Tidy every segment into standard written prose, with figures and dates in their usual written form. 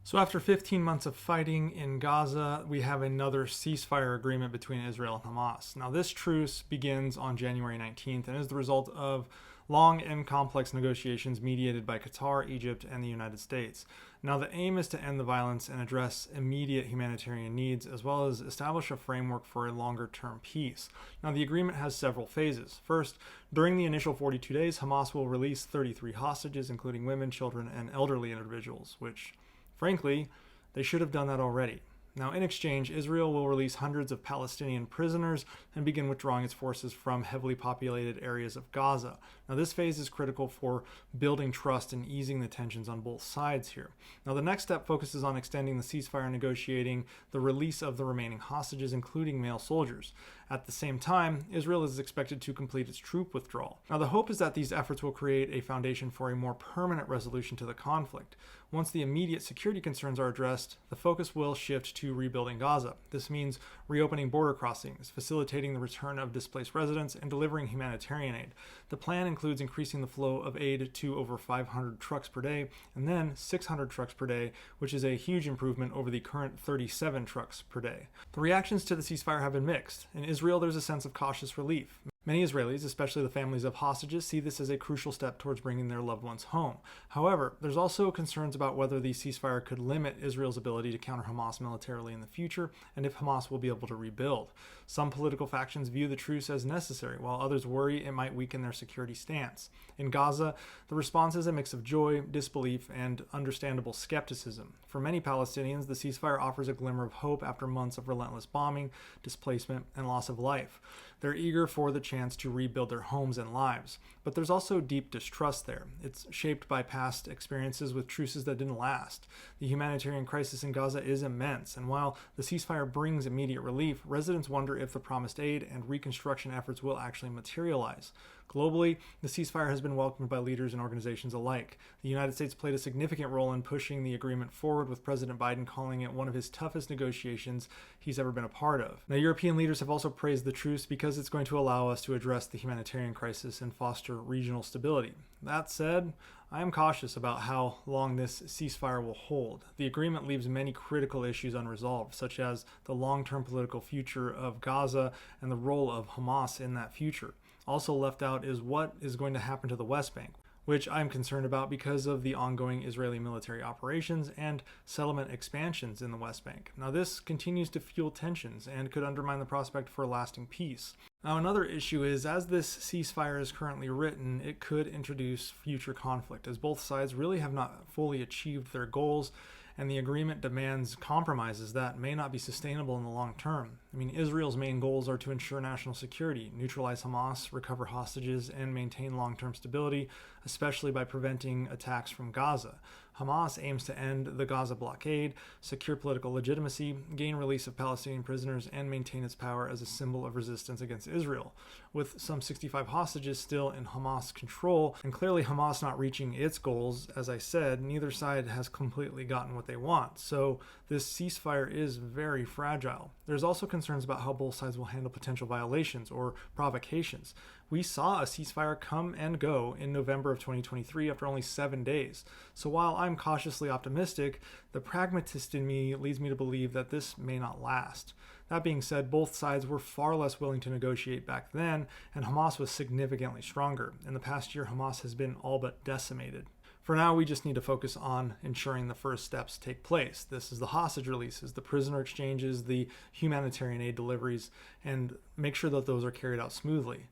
So after 15 months of fighting in Gaza, we have another ceasefire agreement between Israel and Hamas. Now this truce begins on January 19th and is the result of long and complex negotiations mediated by Qatar, Egypt, and the United States. Now the aim is to end the violence and address immediate humanitarian needs, as well as establish a framework for a longer-term peace. Now the agreement has several phases. First, during the initial 42 days, Hamas will release 33 hostages, including women, children, and elderly individuals, which frankly, they should have done that already. Now, in exchange, Israel will release hundreds of Palestinian prisoners and begin withdrawing its forces from heavily populated areas of Gaza. Now, this phase is critical for building trust and easing the tensions on both sides here. Now, the next step focuses on extending the ceasefire, negotiating the release of the remaining hostages, including male soldiers. At the same time, Israel is expected to complete its troop withdrawal. Now, the hope is that these efforts will create a foundation for a more permanent resolution to the conflict. Once the immediate security concerns are addressed, the focus will shift to rebuilding Gaza. This means reopening border crossings, facilitating the return of displaced residents, and delivering humanitarian aid. The plan includes increasing the flow of aid to over 500 trucks per day, and then 600 trucks per day, which is a huge improvement over the current 37 trucks per day. The reactions to the ceasefire have been mixed. In Israel, there's a sense of cautious relief. Many Israelis, especially the families of hostages, see this as a crucial step towards bringing their loved ones home. However, there's also concerns about whether the ceasefire could limit Israel's ability to counter Hamas militarily in the future, and if Hamas will be able to rebuild. Some political factions view the truce as necessary, while others worry it might weaken their security stance. In Gaza, the response is a mix of joy, disbelief, and understandable skepticism. For many Palestinians, the ceasefire offers a glimmer of hope after months of relentless bombing, displacement, and loss of life. They're eager for the chance to rebuild their homes and lives. But there's also deep distrust there. It's shaped by past experiences with truces that didn't last. The humanitarian crisis in Gaza is immense, and while the ceasefire brings immediate relief, residents wonder if the promised aid and reconstruction efforts will actually materialize. Globally, the ceasefire has been welcomed by leaders and organizations alike. The United States played a significant role in pushing the agreement forward, with President Biden calling it one of his toughest negotiations he's ever been a part of. Now, European leaders have also praised the truce because it's going to allow us to address the humanitarian crisis and foster regional stability. That said, I am cautious about how long this ceasefire will hold. The agreement leaves many critical issues unresolved, such as the long-term political future of Gaza and the role of Hamas in that future. Also left out is what is going to happen to the West Bank, which I'm concerned about because of the ongoing Israeli military operations and settlement expansions in the West Bank. Now, this continues to fuel tensions and could undermine the prospect for lasting peace. Now, another issue is, as this ceasefire is currently written, it could introduce future conflict, as both sides really have not fully achieved their goals, and the agreement demands compromises that may not be sustainable in the long term. I mean, Israel's main goals are to ensure national security, neutralize Hamas, recover hostages, and maintain long-term stability, especially by preventing attacks from Gaza. Hamas aims to end the Gaza blockade, secure political legitimacy, gain release of Palestinian prisoners, and maintain its power as a symbol of resistance against Israel. With some 65 hostages still in Hamas control, and clearly Hamas not reaching its goals, as I said, neither side has completely gotten what they want. So this ceasefire is very fragile. There's also concerns about how both sides will handle potential violations or provocations. We saw a ceasefire come and go in November of 2023 after only 7 days. So while I'm cautiously optimistic, the pragmatist in me leads me to believe that this may not last. That being said, both sides were far less willing to negotiate back then, and Hamas was significantly stronger. In the past year, Hamas has been all but decimated. For now, we just need to focus on ensuring the first steps take place. This is the hostage releases, the prisoner exchanges, the humanitarian aid deliveries, and make sure that those are carried out smoothly.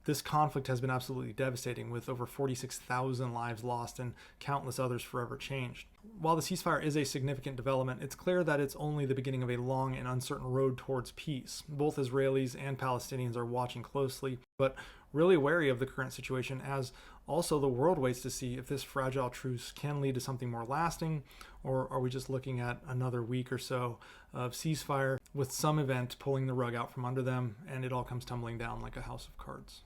This conflict has been absolutely devastating, with over 46,000 lives lost and countless others forever changed. While the ceasefire is a significant development, it's clear that it's only the beginning of a long and uncertain road towards peace. Both Israelis and Palestinians are watching closely, but really wary of the current situation, as also the world waits to see if this fragile truce can lead to something more lasting, or are we just looking at another week or so of ceasefire with some event pulling the rug out from under them and it all comes tumbling down like a house of cards.